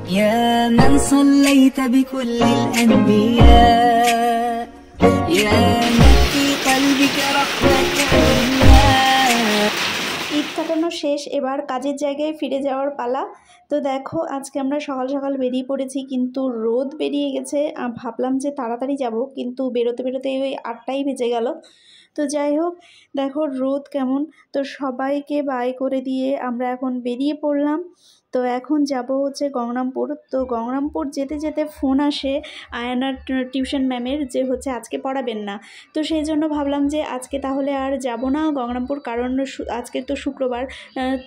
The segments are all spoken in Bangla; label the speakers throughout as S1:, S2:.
S1: يا من صليت بكل الأنبياء يا من في قلبك رحمة الله।
S2: ঈদ কাটানো শেষ, এবার কাজের জায়গায় ফিরে যাওয়ার পালা। তো দেখো আজকে আমরা সকাল সকাল বেরিয়ে পড়েছি, কিন্তু রোদ বেরিয়ে গেছে। ভাবলাম যে তাড়াতাড়ি যাব, কিন্তু বেরোতে বেরোতে ওই 8টাই বেজে গেল। তো যাই হোক, দেখো রোদ কেমন। তো সবাইকে বাই করে দিয়ে আমরা এখন বেরিয়ে পড়লাম। তো এখন যাব হচ্ছে গঙ্গারামপুর। তো গঙ্গারামপুর যেতে যেতে ফোন আসে আয়ানার টিউশন ম্যামের, যে হচ্ছে আজকে পড়াবেন না। তো সেই জন্য ভাবলাম যে আজকে তাহলে আর যাব না গঙ্গারামপুর, কারণ আজকে তো শুক্রবার।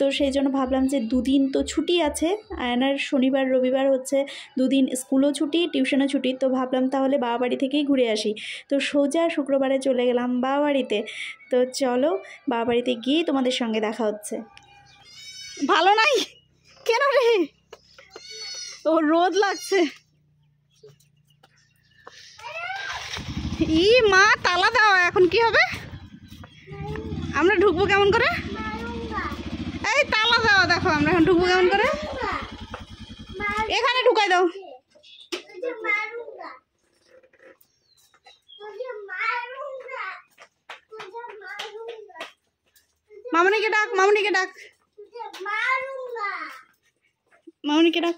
S2: তো সেই জন্য ভাবলাম যে দুদিন তো ছুটি আছে আয়ানার, শনিবার রবিবার হচ্ছে দুদিন স্কুলও ছুটি টিউশনও ছুটি। তো ভাবলাম তাহলে বাবা বাড়ি থেকেই ঘুরে আসি। তো সোজা শুক্রবারে চলে গেলাম বাবা বাড়িতে। তো চলো বাবা বাড়িতে গিয়ে তোমাদের সঙ্গে দেখা হচ্ছে। ভালো নাই কেন রে? ও রোদ লাগছে। ই মা, তালা দাও, এখন কি হবে? আমরা ঢুকবো কেমন করে? এই তালা দাও, দেখো আমরা এখন ঢুকবো কেমন করে? এখানে ঢুকাই দাও। মামনিকে ডাক, মামনিকে ডাক, মামনিকে ডাক।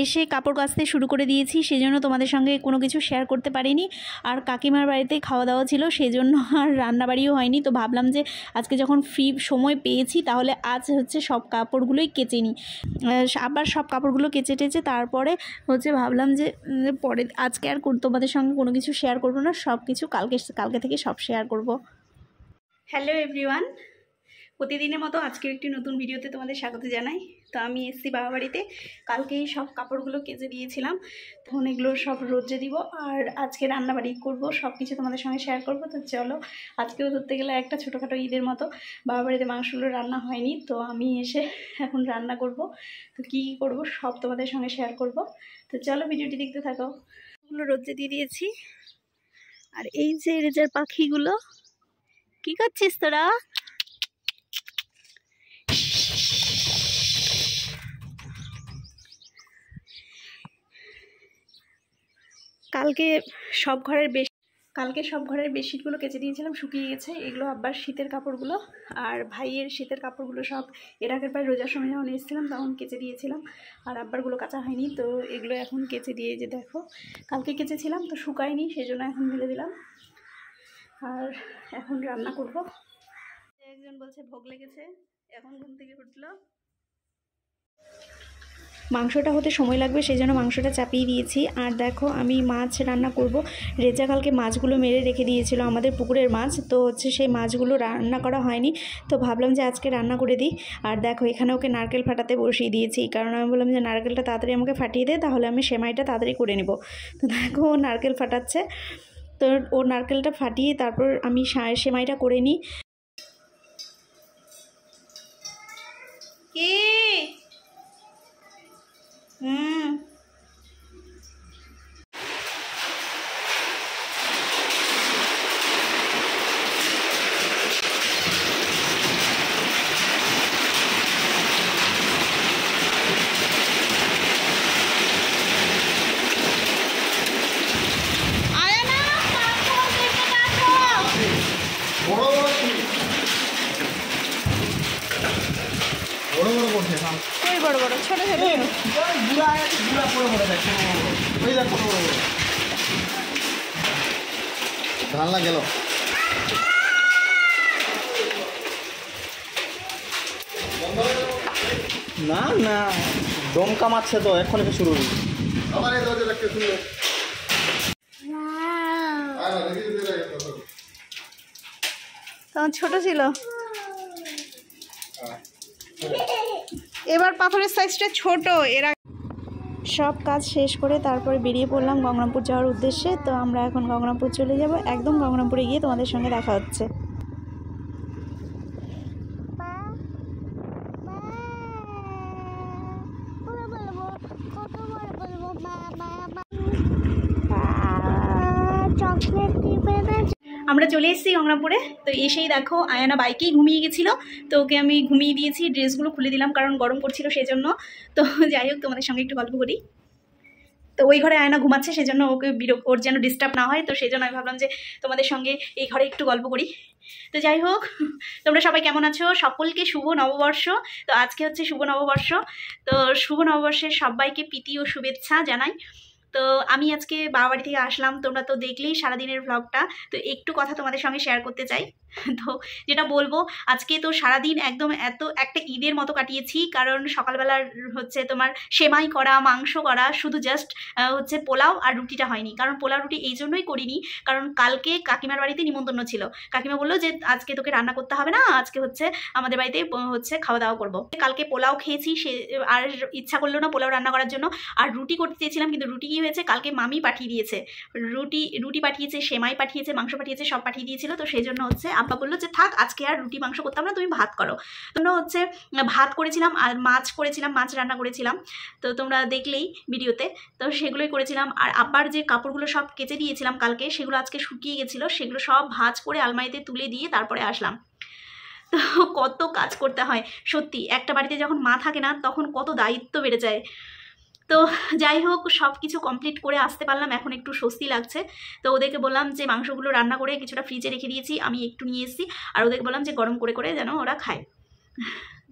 S2: এসে কাপড় কাচতে শুরু করে দিয়েছি, সেজন্য তোমাদের সঙ্গে কোনো কিছু শেয়ার করতে পারিনি। আর কাকিমার বাড়িতে খাওয়া দাওয়া ছিল, সেজন্য আর রান্নাবাড়িও হয়নি। তো ভাবলাম যে আজকে যখন ফ্রি সময় পেয়েছি, তাহলে আজ হচ্ছে সব কাপড়গুলোই কেচে নিই। আবার সব কাপড়গুলো কেচে টেচে তারপরে হচ্ছে ভাবলাম যে পরে আজকে আর তোমাদের সঙ্গে কোনো কিছু শেয়ার করব না, সব কিছু কালকে থেকে সব শেয়ার করব। হ্যালো এভরিওয়ান, প্রতিদিনের মতো আজকের একটি নতুন ভিডিওতে তোমাদের স্বাগত জানাই। তো আমি এসেছি বাবা বাড়িতে। কালকেই সব কাপড়গুলো কেচে দিয়েছিলাম, তখন এগুলো সব রোদে দিব। আর আজকে রান্নাবাড়ি করব, সব কিছু তোমাদের সঙ্গে শেয়ার করব। তো চলো, আজকেও ধরতে গেলে একটা ছোটোখাটো ঈদের মতো বাবা বাড়িতে মাংসগুলো রান্না হয়নি, তো আমি এসে এখন রান্না করব। তো কী করব সব তোমাদের সঙ্গে শেয়ার করব। তো চলো ভিডিওটি দেখতে থাকো। এগুলো রোদে দিয়ে দিয়েছি। আর এই যে রেজার পাখিগুলো, কী করছিস তোরা? কালকে সব ঘরের বেডশিটগুলো কেচে দিয়েছিলাম, শুকিয়ে গেছে। এগুলো আবার শীতের কাপড়গুলো, আর ভাইয়ের শীতের কাপড়গুলো সব এর আগের বার রোজার সময় যখন এসেছিলাম তখন কেচে দিয়েছিলাম, আর আব্বারগুলো কাচা হয়নি। তো এগুলো এখন কেচে দিয়ে, যে দেখো কালকে কেচেছিলাম তো শুকায়নি, সেই জন্য এখন মেলে দিলাম। আর এখন রান্না করব। একজন বলছে ভোগ লেগেছে, এখন ঘুম থেকে উঠলো। মাংসটা হতে সময় লাগবে, সেই জন্য মাংসটা চাপিয়ে দিয়েছি। আর দেখো আমি মাছ রান্না করব। রেজা কালকে মাছগুলো মেরে রেখে দিয়েছিল, আমাদের পুকুরের মাছ। তো হচ্ছে সেই মাছগুলো রান্না করা হয়নি, তো ভাবলাম যে আজকে রান্না করে দিই। আর দেখো এখানে ওকে নারকেল ফাটাতে বসিয়ে দিয়েছি, কারণ আমি বললাম যে নারকেলটা তাড়াতাড়ি আমাকে ফাটিয়ে দে, তাহলে আমি সেমাইটা তাড়াতাড়ি করে নেব। তো দেখো ও নারকেল ফাটাচ্ছে। তো ও নারকেলটা ফাটিয়ে তারপর আমি সেমাইটা করে নিই। কি বড় বড় ছোট ছোট
S3: ধানলা গেল। না না দম কামাচ্ছে তো, এখন থেকে শুরু।
S2: তখন ছোট ছিল, এবার পাথরের সাইজটা ছোট। এরা সব কাজ শেষ করে তারপরে বেরিয়ে পড়লাম গঙ্গারামপুর যাওয়ার উদ্দেশ্যে। তো আমরা এখন গঙ্গারামপুর চলে যাব, একদম গঙ্গারামপুরে গিয়ে তোমাদের সঙ্গে দেখা হচ্ছে। আমরা চলে এসেছি গঙ্গারামপুরে। তো এসেই দেখো আয়ানা বাইকেই ঘুমিয়ে গেছিলো, তো ওকে আমি ঘুমিয়ে দিয়েছি, ড্রেসগুলো খুলে দিলাম কারণ গরম করছিল সেই জন্য। তো যাই হোক তোমাদের সঙ্গে একটু গল্প করি। তো ওই ঘরে আয়না ঘুমাচ্ছে, সেই জন্য ওকে ওর যেন ডিস্টার্ব না হয়, তো সেই জন্য আমি ভাবলাম যে তোমাদের সঙ্গে এই ঘরে একটু গল্প করি। তো যাই হোক, তোমরা সবাই কেমন আছো? সকলকে শুভ নববর্ষ। তো আজকে হচ্ছে শুভ নববর্ষ, তো শুভ নববর্ষের সবাইকে প্রীতি ও শুভেচ্ছা জানাই। তো আমি আজকে বাবা বাড়ি থেকে আসলাম, তোমরা তো দেখলেই সারাদিনের ভ্লগটা, তো একটু কথা তোমাদের সঙ্গে শেয়ার করতে চাই। তো যেটা বলবো, আজকে তো সারাদিন একদম একটা ঈদের মতো কাটিয়েছি, কারণ সকালবেলার হচ্ছে তোমার সেমাই করা, মাংস করা, শুধু জাস্ট হচ্ছে পোলাও আর রুটিটা হয়নি। কারণ পোলাও রুটি এই জন্যই করিনি, কারণ কালকে কাকিমার বাড়িতে নিমন্ত্রণ ছিল। কাকিমা বললো যে আজকে তোকে রান্না করতে হবে না, আজকে হচ্ছে আমাদের বাড়িতে হচ্ছে খাওয়া দাওয়া করবো। কালকে পোলাও খেয়েছি, সে আর ইচ্ছা করলো না পোলাও রান্না করার জন্য। আর রুটি করতে চেয়েছিলাম, কিন্তু রুটি কি হয়েছে, কালকে মামি পাঠিয়ে দিয়েছে, রুটি পাঠিয়েছে, সেমাই পাঠিয়েছে, মাংস পাঠিয়েছে, সব পাঠিয়ে দিয়েছিল। তো সেই জন্য হচ্ছে আব্বা বললো যে থাক, আজকে আর রুটি মাংস করতাম না, তুমি ভাত করো। তোমরা হচ্ছে ভাত করেছিলাম আর মাছ করেছিলাম, মাছ রান্না করেছিলাম, তো তোমরা দেখলেই ভিডিওতে। তো সেগুলোই করেছিলাম। আর আব্বার যে কাপড়গুলো সব কেচে দিয়েছিলাম কালকে, সেগুলো আজকে শুকিয়ে গেছিলো, সেগুলো সব ভাঁজ করে আলমারিতে তুলে দিয়ে তারপরে আসলাম। তো কত কাজ করতে হয় সত্যি, একটা বাড়িতে যখন মা থাকে না তখন কত দায়িত্ব বেড়ে যায়। তো যাই হোক, সব কিছু কমপ্লিট করে আসতে পারলাম, এখন একটু স্বস্তি লাগছে। তো ওদেরকে বললাম যে মাংসগুলো রান্না করে কিছুটা ফ্রিজে রেখে দিয়েছি, আমি একটু নিয়ে এসেছি, আর ওদেরকে বললাম যে গরম করে করে যেন ওরা খায়।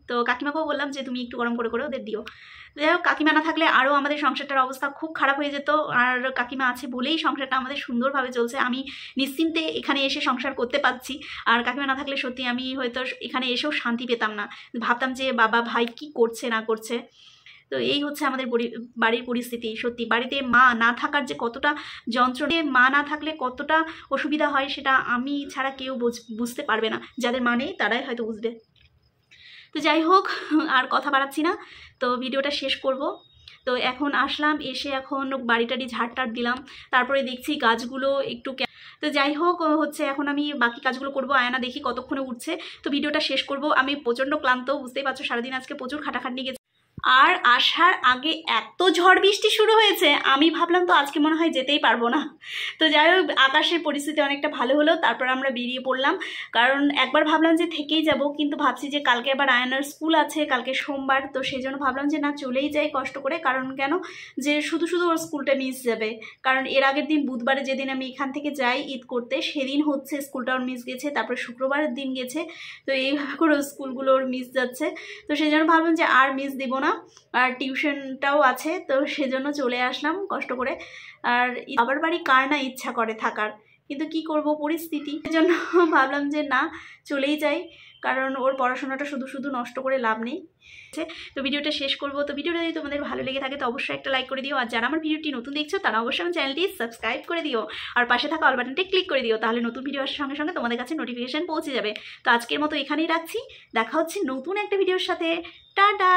S2: তো কাকিমাকেও বললাম যে তুমি একটু গরম করে করে ওদের দিও। যাই হোক, কাকিমা না থাকলে আরও আমাদের সংসারটার অবস্থা খুব খারাপ হয়ে যেত, আর কাকিমা আছে বলেই সংসারটা আমাদের সুন্দরভাবে চলছে। আমি নিশ্চিন্তে এখানে এসে সংসার করতে পারছি, আর কাকিমা না থাকলে সত্যি আমি হয়তো এখানে এসেও শান্তি পেতাম না, ভাবতাম যে বাবা ভাই কি করছে না করছে। তো এই হচ্ছে আমাদের বাড়ির পরিস্থিতি। সত্যি বাড়িতে মা না থাকার যে কতটা যন্ত্রণা, মা না থাকলে কতটা অসুবিধা হয়, সেটা আমি ছাড়া কেউ বুঝতে পারবে না, যাদের মা নেই তারাই হয়তো বুঝবে। তো যাই হোক, আর কথা বাড়াচ্ছি না, তো ভিডিওটা শেষ করব। তো এখন আসলাম, এসে এখন বাড়িটারি ঝাড়টার দিলাম, তারপরে দেখছি গাছগুলো একটু। তো যাই হোক হচ্ছে এখন আমি বাকি কাজগুলো করব। আয়না দেখি কতক্ষণে উঠছে, তো ভিডিওটা শেষ করব। আমি প্রচণ্ড ক্লান্ত, বুঝতেই পারছো, সারাদিন আজকে প্রচুর খাটাখাটনি গেছে। আর আসার আগে এত ঝড় বৃষ্টি শুরু হয়েছে, আমি ভাবলাম তো আজকে মনে হয় যেতেই পারবো না। তো যাই হোক, আকাশের পরিস্থিতি অনেকটা ভালো হলো, তারপর আমরা বেরিয়ে পড়লাম। কারণ একবার ভাবলাম যে থেকেই যাব, কিন্তু ভাবছি যে কালকে আবার আয়নার স্কুল আছে, কালকে সোমবার, তো সেই জন্য ভাবলাম যে না, চলেই যাই কষ্ট করে। কারণ কেন, যে শুধু শুধু ওর স্কুলটা মিস যাবে। কারণ এর আগের দিন বুধবারে যেদিন আমি এখান থেকে যাই ঈদ করতে, সেদিন হচ্ছে স্কুলটা ওর মিস গেছে, তারপর শুক্রবারের দিন গেছে, তো এইভাবে করে স্কুলগুলো ওর মিস যাচ্ছে। তো সেই জন্য ভাবলাম যে আর মিস দেবো না, আর টিউশনটাও আছে, তো সেজন্য চলে আসলাম কষ্ট করে। আর বাবার বাড়ি কার না ইচ্ছা করে থাকার, কিন্তু কি করব, পরিস্থিতি, সেজন্য ভাবলাম যে না, চলেই যাই, কারণ ওর পড়াশোনাটা শুধু শুধু নষ্ট করে লাভ নেই। তো ভিডিওটা শেষ করব। তো ভিডিওটা যদি তোমাদের ভালো লেগে থাকে তো অবশ্যই একটা লাইক করে দিও, আর যারা আমার ভিডিওটি নতুন দেখছো তারা অবশ্যই আমার চ্যানেলটি সাবস্ক্রাইব করে দিও, আর পাশে থাকা অল বাটনটি ক্লিক করে দিও, তাহলে নতুন ভিডিও আসার সঙ্গে সঙ্গে তোমাদের কাছে নোটিফিকেশন পৌঁছে যাবে। তো আজকের মতো এখানেই রাখছি, দেখা হচ্ছে নতুন একটা ভিডিওর সাথে। টাটা।